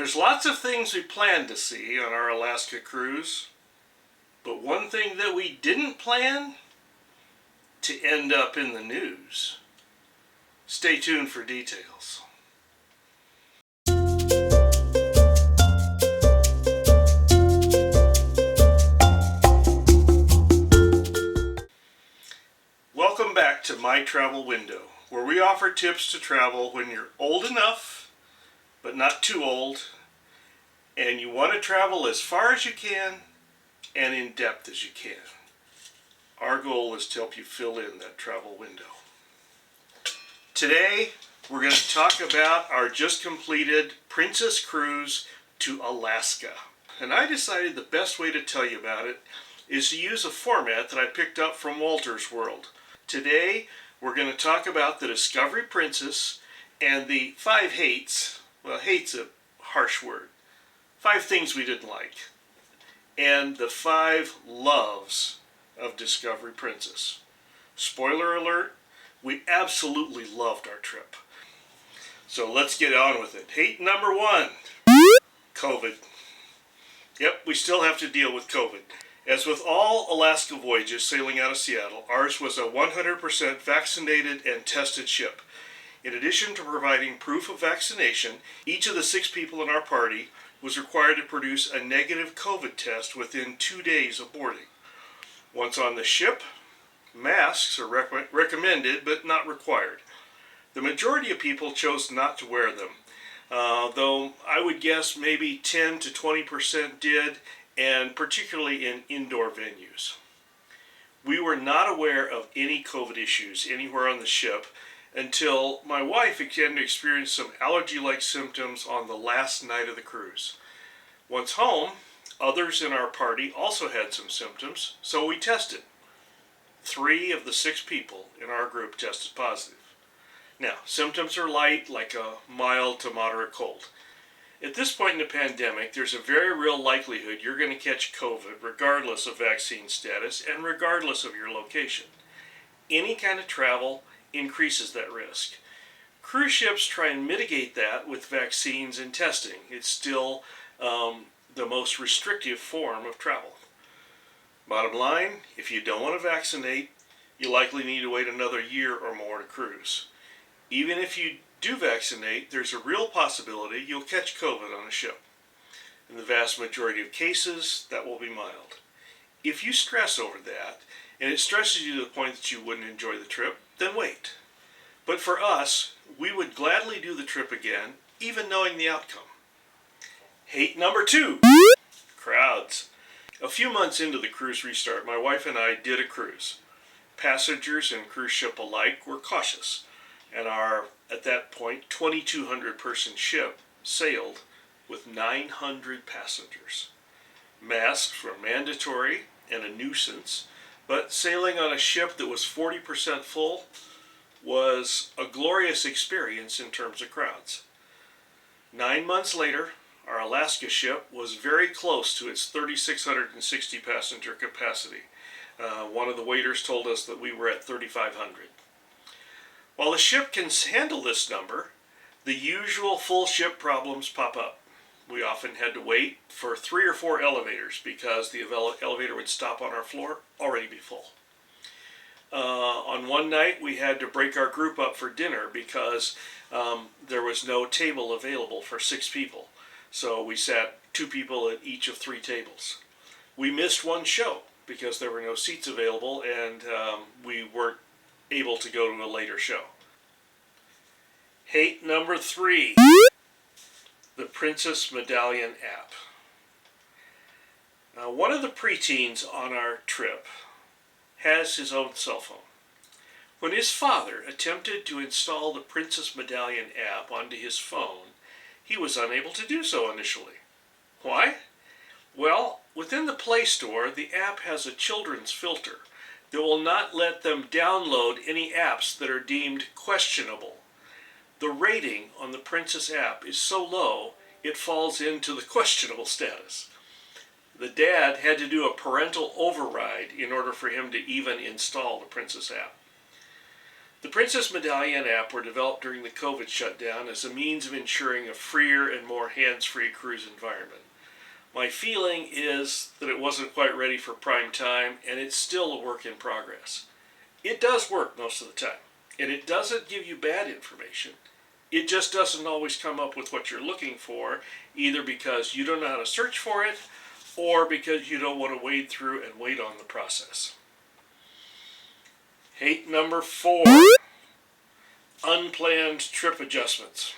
There's lots of things we planned to see on our Alaska cruise, but one thing that we didn't plan to end up in the news. Stay tuned for details. Welcome back to My Travel Window, where we offer tips to travel when you're old enough but not too old, and you want to travel as far as you can and in depth as you can. Our goal is to help you fill in that travel window. Today, we're going to talk about our just completed Princess Cruise to Alaska. And I decided the best way to tell you about it is to use a format that I picked up from Walter's World. Today, we're going to talk about the Discovery Princess and the 5 hates. Well, hate's a harsh word. 5 things we didn't like. And the 5 loves of Discovery Princess. Spoiler alert, we absolutely loved our trip. So let's get on with it. Hate number 1, COVID. Yep, we still have to deal with COVID. As with all Alaska voyages sailing out of Seattle, ours was a 100% vaccinated and tested ship. In addition to providing proof of vaccination, each of the 6 people in our party was required to produce a negative COVID test within 2 days of boarding. Once on the ship, masks are recommended but not required. The majority of people chose not to wear them, though I would guess maybe 10 to 20% did, and particularly in indoor venues. We were not aware of any COVID issues anywhere on the ship until my wife began to experience some allergy-like symptoms on the last night of the cruise. Once home, others in our party also had some symptoms, so we tested. 3 of the 6 people in our group tested positive. Now, symptoms are light, like a mild to moderate cold. At this point in the pandemic, there's a very real likelihood you're going to catch COVID regardless of vaccine status and regardless of your location. Any kind of travel increases that risk. Cruise ships try and mitigate that with vaccines and testing. It's still the most restrictive form of travel. Bottom line, if you don't want to vaccinate, you likely need to wait another year or more to cruise. Even if you do vaccinate, there's a real possibility you'll catch COVID on a ship. In the vast majority of cases, that will be mild. If you stress over that, and it stresses you to the point that you wouldn't enjoy the trip, then wait. But for us, we would gladly do the trip again, even knowing the outcome. Hate number 2, crowds. A few months into the cruise restart, my wife and I did a cruise. Passengers and cruise ship alike were cautious, and our, at that point, 2,200 person ship sailed with 900 passengers. Masks were mandatory and a nuisance, but sailing on a ship that was 40% full was a glorious experience in terms of crowds. 9 months later, our Alaska ship was very close to its 3,660 passenger capacity. One of the waiters told us that we were at 3,500. While the ship can handle this number, the usual full ship problems pop up. We often had to wait for 3 or 4 elevators because the elevator would stop on our floor, already be full. On one night, we had to break our group up for dinner because there was no table available for 6 people. So we sat 2 people at each of 3 tables. We missed one show because there were no seats available, and we weren't able to go to a later show. Hate number 3. The Princess Medallion app. Now, one of the preteens on our trip has his own cell phone. When his father attempted to install the Princess Medallion app onto his phone, he was unable to do so initially. Why? Well, within the Play Store, the app has a children's filter that will not let them download any apps that are deemed questionable. The rating on the Princess app is so low, it falls into the questionable status. The dad had to do a parental override in order for him to even install the Princess app. The Princess Medallion app were developed during the COVID shutdown as a means of ensuring a freer and more hands-free cruise environment. My feeling is that it wasn't quite ready for prime time, and it's still a work in progress. It does work most of the time, and it doesn't give you bad information. It just doesn't always come up with what you're looking for, either because you don't know how to search for it, or because you don't want to wade through and wait on the process. Hate number 4, unplanned trip adjustments.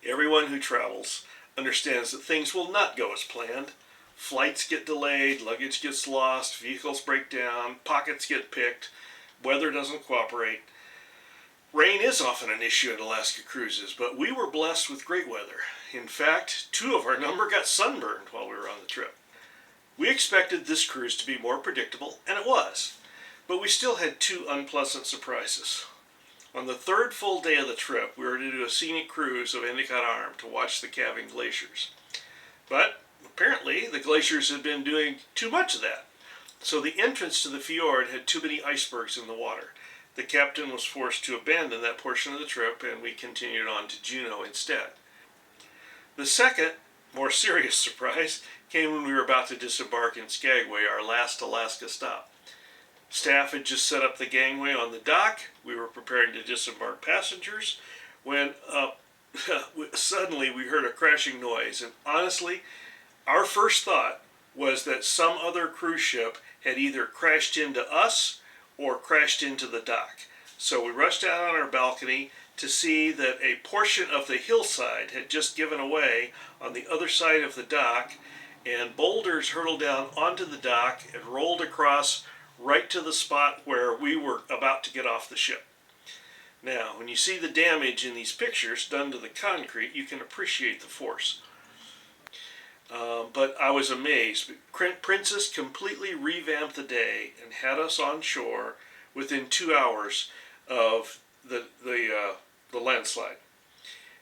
Everyone who travels understands that things will not go as planned. Flights get delayed, luggage gets lost, vehicles break down, pockets get picked, weather doesn't cooperate. Rain is often an issue at Alaska cruises, but we were blessed with great weather. In fact, 2 of our number got sunburned while we were on the trip. We expected this cruise to be more predictable, and it was. But we still had 2 unpleasant surprises. On the 3rd full day of the trip, we were to do a scenic cruise of Endicott Arm to watch the calving glaciers. But apparently, the glaciers had been doing too much of that. So the entrance to the fjord had too many icebergs in the water. The captain was forced to abandon that portion of the trip, and we continued on to Juneau instead. The second, more serious surprise came when we were about to disembark in Skagway, our last Alaska stop. Staff had just set up the gangway on the dock. We were preparing to disembark passengers when suddenly we heard a crashing noise. And honestly, our first thought was that some other cruise ship had either crashed into us or crashed into the dock. So we rushed out on our balcony to see that a portion of the hillside had just given away on the other side of the dock, and boulders hurtled down onto the dock and rolled across right to the spot where we were about to get off the ship. Now, when you see the damage in these pictures done to the concrete, you can appreciate the force. But I was amazed. Princess completely revamped the day and had us on shore within 2 hours of the landslide.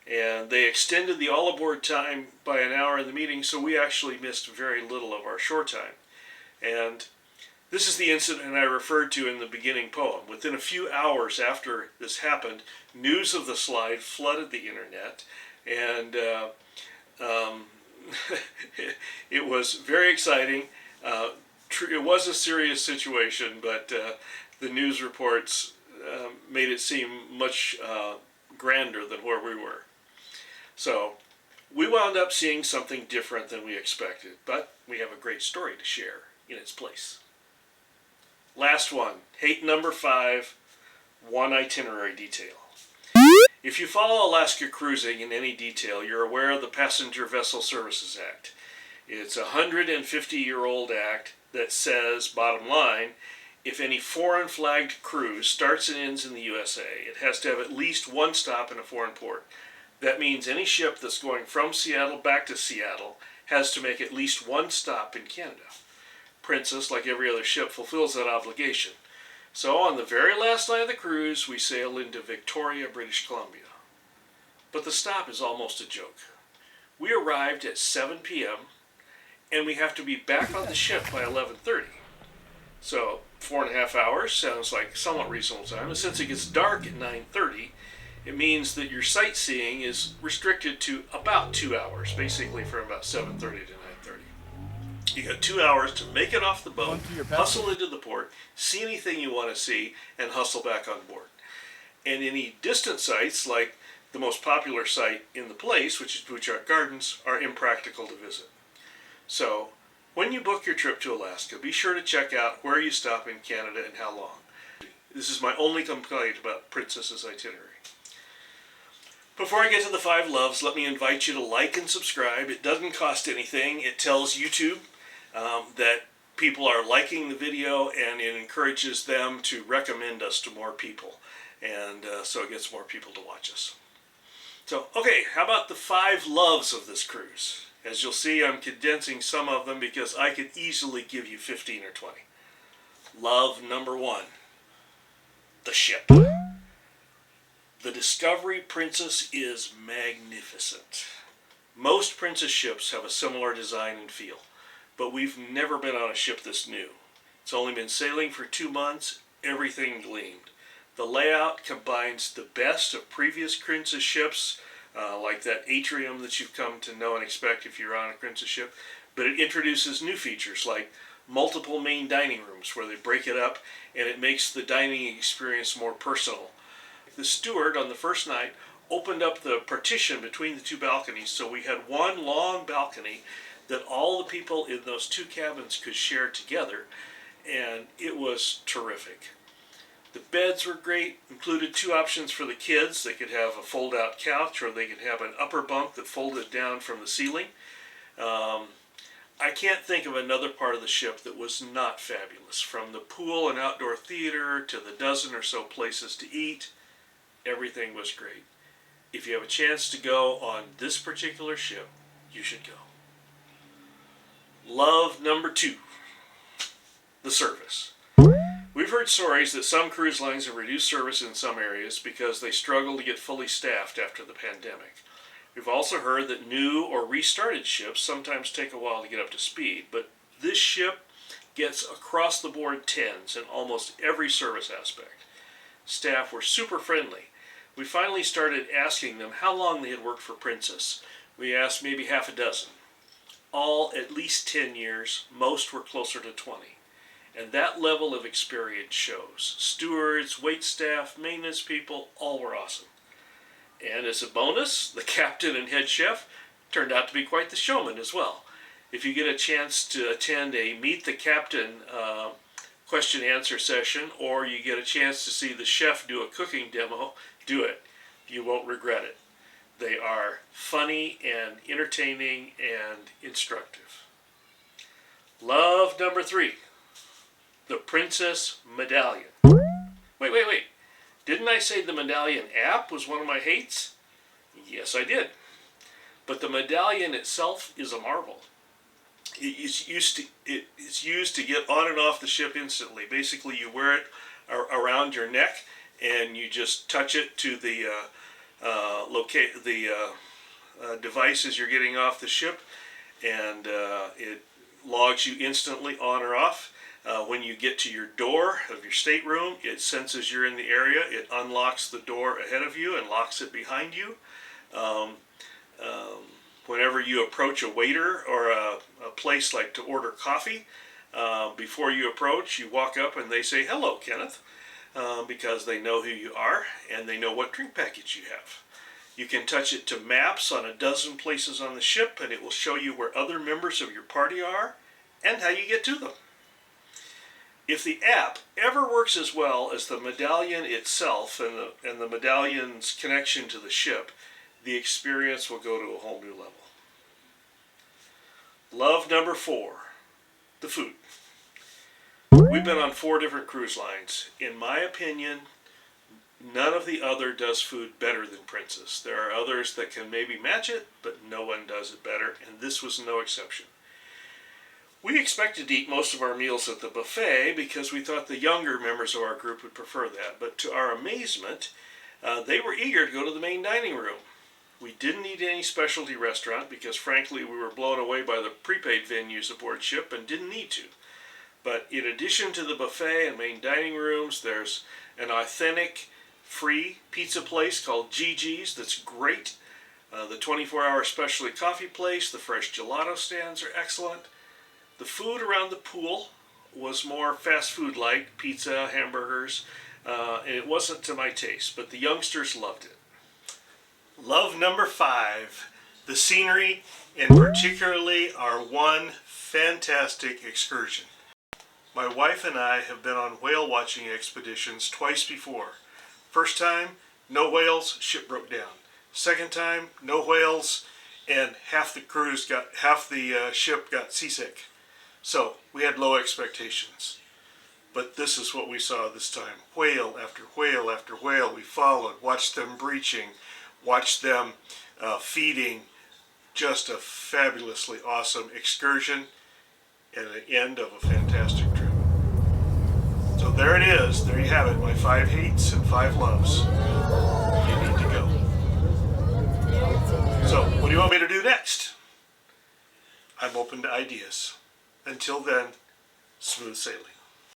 And they extended the all-aboard time by an hour in the meeting, so we actually missed very little of our shore time. And this is the incident I referred to in the beginning poem. Within a few hours after this happened, news of the slide flooded the internet, and it was very exciting. It was a serious situation, but the news reports made it seem much grander than where we were. So we wound up seeing something different than we expected, but we have a great story to share in its place. Last one, hate number 5, one itinerary detail. If you follow Alaska cruising in any detail, you're aware of the Passenger Vessel Services Act. It's a 150-year-old act that says, bottom line, if any foreign flagged cruise starts and ends in the USA, it has to have at least one stop in a foreign port. That means any ship that's going from Seattle back to Seattle has to make at least one stop in Canada. Princess, like every other ship, fulfills that obligation. So on the very last night of the cruise, we sailed into Victoria, British Columbia. But the stop is almost a joke. We arrived at 7 p.m., and we have to be back on the ship by 11:30. So 4.5 hours sounds like somewhat reasonable time. And since it gets dark at 9:30, it means that your sightseeing is restricted to about 2 hours, basically from about 7:30 to 9:30. You got 2 hours to make it off the boat, hustle into the port, see anything you want to see, and hustle back on board. And any distant sites, like the most popular site in the place, which is Butchart Gardens, are impractical to visit. So, when you book your trip to Alaska, be sure to check out where you stop in Canada and how long. This is my only complaint about Princess's itinerary. Before I get to the 5 loves, let me invite you to like and subscribe. It doesn't cost anything. It tells YouTube that people are liking the video, and it encourages them to recommend us to more people. And so it gets more people to watch us. So, okay, how about the 5 loves of this cruise? As you'll see, I'm condensing some of them because I could easily give you 15 or 20. Love number 1, the ship. The Discovery Princess is magnificent. Most Princess ships have a similar design and feel, but we've never been on a ship this new. It's only been sailing for 2 months, everything gleamed. The layout combines the best of previous Princess ships, like that atrium that you've come to know and expect if you're on a Princess ship, but it introduces new features like multiple main dining rooms where they break it up and it makes the dining experience more personal. The steward on the first night opened up the partition between the two balconies, so we had one long balcony that all the people in those two cabins could share together, and it was terrific. The beds were great, included two options for the kids. They could have a fold-out couch or they could have an upper bunk that folded down from the ceiling. I can't think of another part of the ship that was not fabulous. From the pool and outdoor theater to the dozen or so places to eat, everything was great. If you have a chance to go on this particular ship, you should go. Love number 2, the service. We've heard stories that some cruise lines have reduced service in some areas because they struggle to get fully staffed after the pandemic. We've also heard that new or restarted ships sometimes take a while to get up to speed, but this ship gets across the board 10s in almost every service aspect. Staff were super friendly. We finally started asking them how long they had worked for Princess. We asked maybe half a dozen. All at least 10 years, most were closer to 20. And that level of experience shows. Stewards, wait staff, maintenance people, all were awesome. And as a bonus, the captain and head chef turned out to be quite the showman as well. If you get a chance to attend a Meet the Captain question and answer session, or you get a chance to see the chef do a cooking demo, do it. You won't regret it. They are funny and entertaining and instructive. Love number 3, the Princess Medallion. Wait. Didn't I say the Medallion app was one of my hates? Yes, I did. But the Medallion itself is a marvel. It's used to get on and off the ship instantly. Basically, you wear it around your neck, and you just touch it to the device as you're getting off the ship, and it logs you instantly on or off. When you get to your door of your stateroom, it senses you're in the area. It unlocks the door ahead of you and locks it behind you. Whenever you approach a waiter or a place like to order coffee, before you approach, you walk up and they say, "Hello, Kenneth," because they know who you are and they know what drink package you have. You can touch it to maps on a dozen places on the ship, and it will show you where other members of your party are and how you get to them. If the app ever works as well as the Medallion itself and the Medallion's connection to the ship, the experience will go to a whole new level. Love number 4, the food. We've been on 4 different cruise lines. In my opinion, none of the other does food better than Princess. There are others that can maybe match it, but no one does it better, and this was no exception. We expected to eat most of our meals at the buffet because we thought the younger members of our group would prefer that. But to our amazement, they were eager to go to the main dining room. We didn't eat any specialty restaurant because frankly we were blown away by the prepaid venues aboard ship and didn't need to. But in addition to the buffet and main dining rooms, there's an authentic free pizza place called Gigi's that's great. The 24-hour specialty coffee place, the fresh gelato stands are excellent. The food around the pool was more fast food-like, pizza, hamburgers, and it wasn't to my taste, but the youngsters loved it. Love number 5, the scenery, and particularly our one fantastic excursion. My wife and I have been on whale watching expeditions twice before. First time, no whales, ship broke down. Second time, no whales, and half the ship got seasick. So we had low expectations. But this is what we saw this time. Whale after whale after whale we followed, watched them breaching, watched them feeding. Just a fabulously awesome excursion and an end of a fantastic trip. So there it is. There you have it. My 5 hates and 5 loves. You need to go. So what do you want me to do next? I'm open to ideas. Until then, smooth sailing.